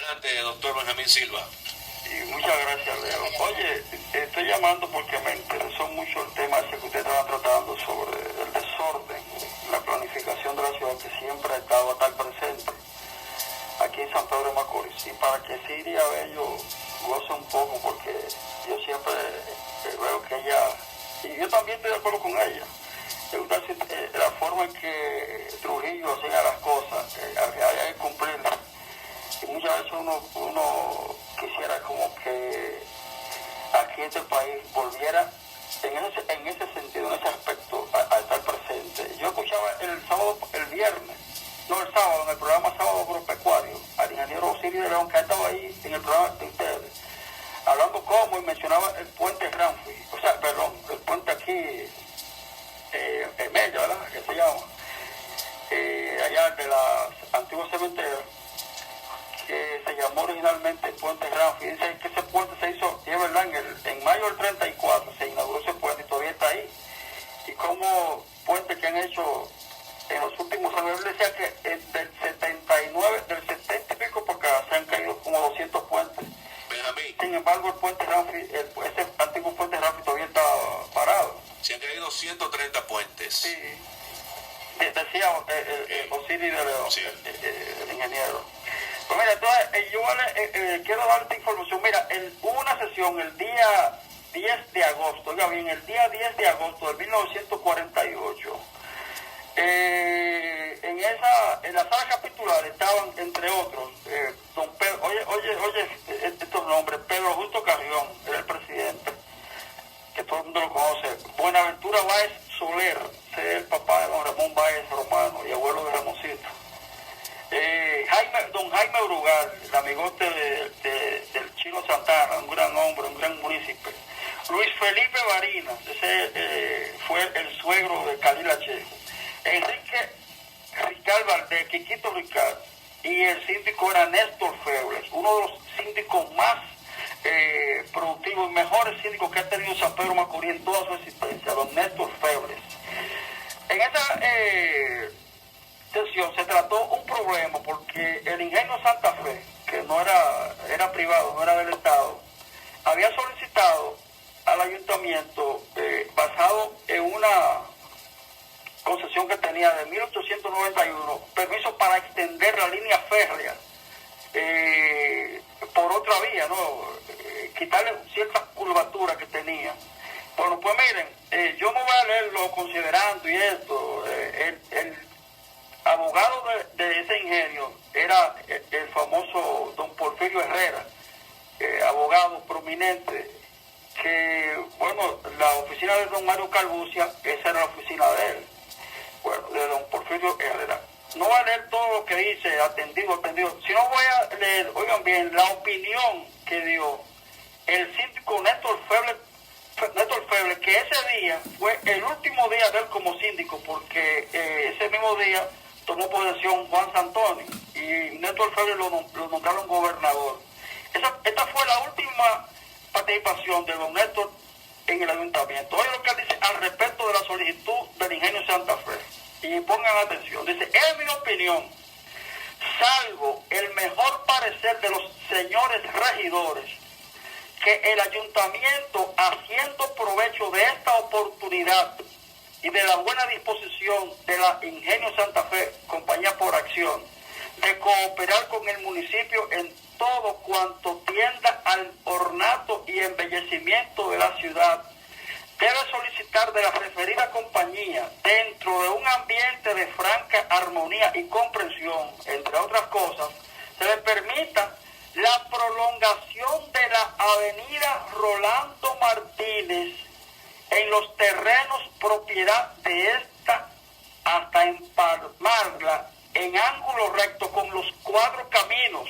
Adelante, doctor Benjamín Silva. Y muchas gracias, Leo. Oye, estoy llamando porque me interesó mucho el tema ese que ustedes estaban tratando sobre el desorden, la planificación de la ciudad que siempre ha estado hasta el presente aquí en San Pedro de Macorís. Y para que Siria Bello goce un poco, porque yo siempre veo que ella, y yo también estoy de acuerdo con ella, la forma en que Trujillo hacía las cosas, había que cumplirlas. Y muchas veces uno quisiera como que aquí este país volviera en ese sentido, en ese aspecto, a estar presente. Yo escuchaba el sábado, en el programa Sábado Agropecuario, al ingeniero Osiris de León, que ha estado ahí en el programa de ustedes, hablando cómo, y mencionaba el puente Granfi, el puente aquí, Mella, ¿verdad?, que se llama, allá de las antiguos cementerios, que se llamó originalmente Puente Granfi. Dice que ese puente se hizo, y es verdad, en mayo del 34 se inauguró ese puente y todavía está ahí. Y como puentes que han hecho en los últimos años, él decía que del 79, del 70 y pico por acá, se han caído como 200 puentes. Benjamín. Sin embargo, el puente Granfi, ese antiguo puente Granfi todavía está parado. Se han caído 130 puentes. Sí. Decía Osiris de León, sí. El ingeniero. Pues mira, entonces yo quiero darte información. Mira, hubo una sesión el día 10 de agosto, oiga bien, el día 10 de agosto de 1948. En la sala capitular estaban, entre otros, don Pedro, oye, estos nombres, Pedro Justo Carrión, era el presidente, que todo el mundo lo conoce, Buenaventura Báez Soler, ese es el papá de don Ramón Báez Romano y abuelo de Ramoncito. Don Jaime Brugal, el amigote del Chino Santana, un gran hombre, un gran municipio. Luis Felipe Barinas, ese fue el suegro de Khalil Achejo. Enrique Rical Valdés, Quiquito Rical, y el síndico era Néstor Febles, uno de los síndicos más productivos y mejores síndicos que ha tenido San Pedro Macorís en toda su existencia, don Néstor Febles. En esa sesión se trató un problema porque el ingenio Santa Fe, que no era privado, no era del Estado, había solicitado al ayuntamiento, basado en una concesión que tenía de 1891, permiso para extender la línea férrea por otra vía, ¿no? Quitarle ciertas curvaturas que tenía. Bueno, pues miren, yo no voy a leerlo considerando y esto, el abogado de ese ingenio era el famoso don Porfirio Herrera, abogado prominente, que, bueno, la oficina de don Mario Calbucia, esa era la oficina de él, bueno, de don Porfirio Herrera. No voy a leer todo lo que dice, atendido, sino voy a leer, oigan bien, la opinión que dio el síndico Néstor Feble, que ese día fue el último día de él como síndico, porque ese mismo día tomó posesión Juan Santoni y Néstor Feble lo nombraron gobernador. Esta fue la última participación de don Néstor en el ayuntamiento. Oye lo que él dice al respecto de la solicitud del ingenio Santa Fe. Y pongan atención. Dice, en mi opinión, salvo el mejor parecer de los señores regidores, que el ayuntamiento, haciendo provecho de esta oportunidad y de la buena disposición de la Ingenio Santa Fe, compañía por acción, de cooperar con el municipio en todo cuanto tienda al ornato y embellecimiento de la ciudad, debe solicitar de la referida compañía, dentro de un ambiente de franca armonía y comprensión, entre otras cosas, se le permita la prolongación de la avenida Rolando Martínez en los terrenos propiedad de esta hasta empalmarla en ángulo recto con los 4 caminos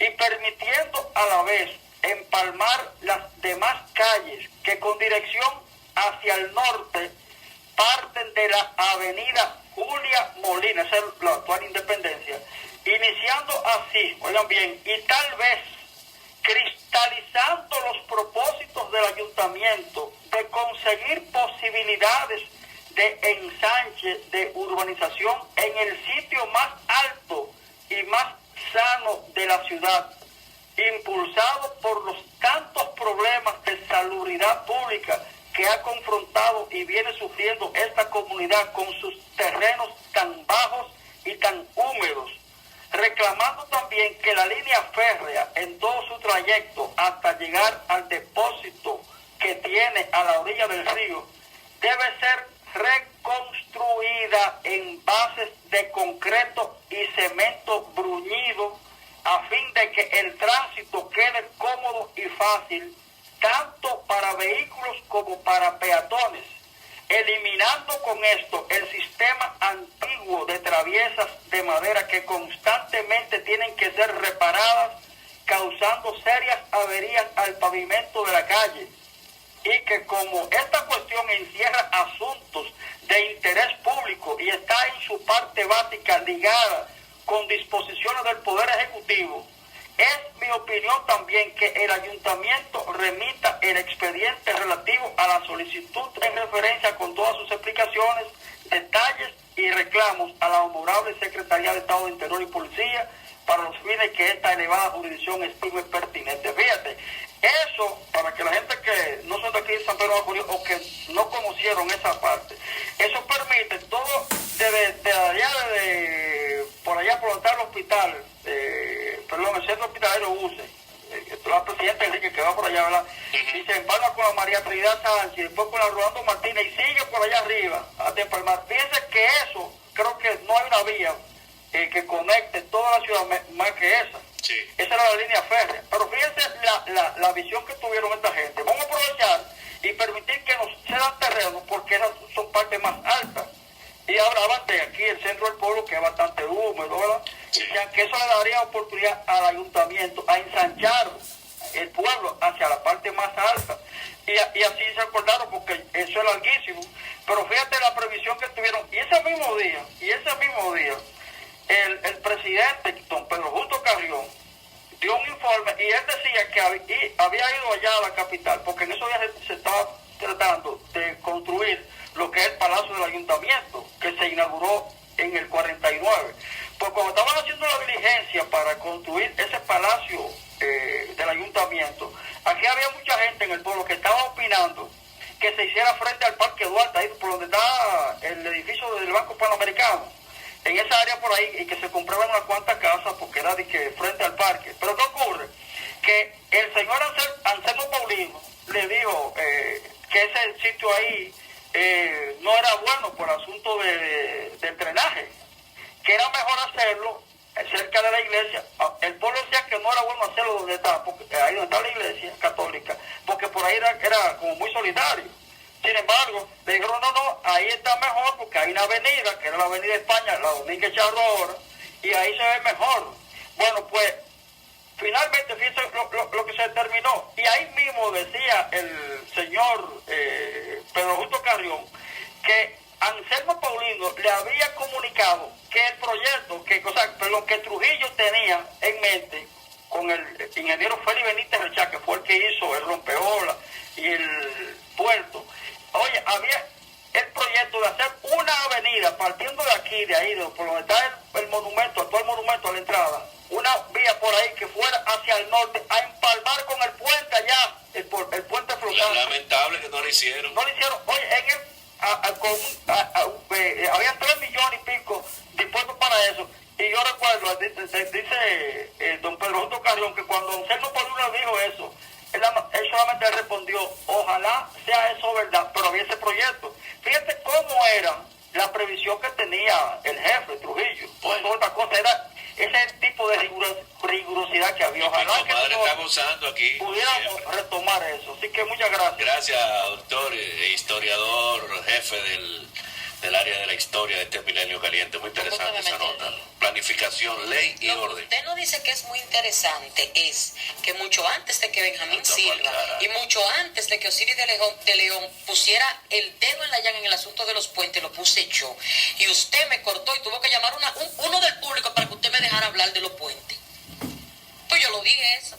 y permitiendo a la vez empalmar las demás calles que con dirección hacia el norte parten de la avenida Julia Molina, esa es la actual Independencia, iniciando así, oigan bien, y tal vez cristalizando los propósitos del ayuntamiento de conseguir posibilidades de ensanche de urbanización en el sitio más alto y más sano de la ciudad, impulsado por los tantos problemas de salubridad pública que ha confrontado y viene sufriendo esta comunidad con sus terrenos tan bajos y tan húmedos, reclamando también que la línea férrea en todo su trayecto hasta llegar al depósito que tiene a la orilla del río debe ser reconstruida en bases de concreto y cemento bruñido a fin de que el tránsito quede cómodo y fácil tanto para vehículos como para peatones, eliminando con esto el sistema antiguo de traviesas de madera que constantemente tienen que ser reparadas, causando serias averías al pavimento de la calle, y que como esta cuestión encierra asuntos de interés público y está en su parte básica ligada con disposiciones del Poder Ejecutivo, es mi opinión también que el ayuntamiento remita el expediente relativo a la solicitud en referencia con todas sus explicaciones, detalles y reclamos a la Honorable Secretaría de Estado de Interior y Policía para los fines que esta elevada jurisdicción estime pertinente. Fíjate, eso, para que la gente que no son de aquí de San Pedro de Macorís o que no conocieron esa parte, eso permite todo desde allá, por allá por donde está el hospital, el centro hospitalario UCE, la presidenta Enrique que va por allá, ¿verdad? Y se empalma con la María Trinidad Sánchez, después con la Rolando Martínez y sigue por allá arriba hasta empalmar. Fíjense que eso, creo que no hay una vía que conecte toda la ciudad más que esa. Sí. Esa era la línea férrea. Pero fíjense la visión que tuvieron esta gente. Vamos a aprovechar y permitir que nos cedan terrenos porque esas son partes más altas. Y hablaban de aquí, el centro del pueblo, que es bastante húmedo, ¿verdad? Sí. Decían que eso le daría oportunidad al ayuntamiento a ensanchar el pueblo hacia la parte más alta. Y así se acordaron porque eso es larguísimo. Pero fíjate la previsión que tuvieron. Y ese mismo día, el presidente, don Pedro Justo Carrión, dio un informe y él decía que había ido allá a la capital, porque en esos días se estaba tratando de construir lo que es el Palacio del Ayuntamiento, que se inauguró en el 49. Pues cuando estaban haciendo la diligencia para construir ese Palacio del Ayuntamiento, aquí había mucha gente en el pueblo que estaba opinando que se hiciera frente al Parque Duarte, ahí por donde está el edificio del Banco Panamericano, en esa área por ahí, y que se compraban unas cuantas casas porque era de que frente al parque. Pero ¿qué ocurre? Que el señor Anselmo Paulino le dijo que ese sitio ahí no era bueno por asunto del drenaje, que era mejor hacerlo cerca de la iglesia. El pueblo decía que no era bueno hacerlo donde está, porque ahí donde está la iglesia católica, porque por ahí era como muy solitario. Sin embargo, le dijeron, no, ahí está mejor porque hay una avenida, que era la avenida España, la Domínguez Charro ahora, y ahí se ve mejor. Bueno, pues, finalmente, fíjense lo que se determinó. Y ahí mismo decía el señor Pedro Justo Carrión que Anselmo Paulino le había comunicado que el proyecto, que Trujillo tenía en mente con el ingeniero Félix Benítez Rechá, que fue el que hizo el rompeola y el puerto. Oye, había el proyecto de hacer una avenida partiendo de aquí, de ahí, por donde está el monumento, actual monumento a la entrada, una vía por ahí que fuera hacia el norte, a empalmar con el puente allá, el puente flotante. Lamentable que no lo hicieron. No lo hicieron. Oye, había 3 millones y pico dispuestos para eso. Y yo recuerdo, dice don Pedro Justo Carrión, que cuando Anselmo Paulino dijo eso, él solamente respondió, ojalá sea eso verdad, pero había ese proyecto. Fíjate cómo era la previsión que tenía el jefe Trujillo. Bueno. Otra cosa era ese tipo de rigurosidad que había. Ojalá que pudiéramos retomar eso. Así que muchas gracias. Gracias, doctor, historiador, jefe del área de la historia de este milenio caliente. Muy interesante esa nota. Planificación, ley y orden. Usted nos dice que es muy interesante, es que mucho antes de que Benjamín Silva y mucho antes de que Osiris de León pusiera el dedo en la llaga en el asunto de los puentes, lo puse yo. Y usted me cortó y tuvo que llamar uno del público para que usted me dejara hablar de los puentes. Pues yo lo dije eso.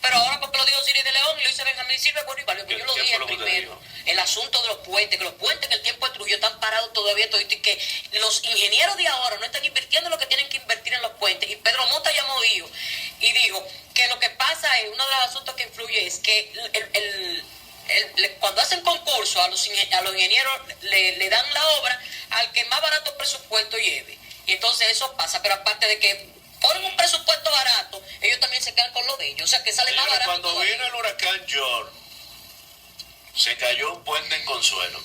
Pero ahora porque lo dijo Osiris de León y lo hizo Benjamín Silva, bueno, y vale, pues yo lo dije primero. El asunto de los puentes, que los puentes en el tiempo de Trujillo están parados todavía, y que los ingenieros de ahora no están invirtiendo lo que tienen que invertir retiren los puentes. Y Pedro Mota llamó y dijo que lo que pasa es, uno de los asuntos que influye es que cuando hacen concurso a los ingenieros le dan la obra al que más barato presupuesto lleve. Y entonces eso pasa, pero aparte de que ponen un presupuesto barato, ellos también se quedan con lo de ellos. O sea, que sale más barato. Cuando todavía. vino el huracán George, se cayó un puente en Consuelo.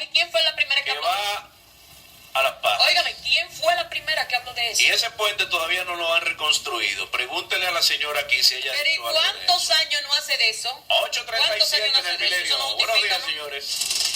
¿Y quién fue la primera que habló? Va a Las Pajas. Óigame, ¿quién fue la primera que habló de eso? Y ese puente todavía no lo han reconstruido. Pregúntele a la señora aquí si ella... Pero ¿y cuántos años no hace de eso? 8:37 en el milenio. Buenos días, señores.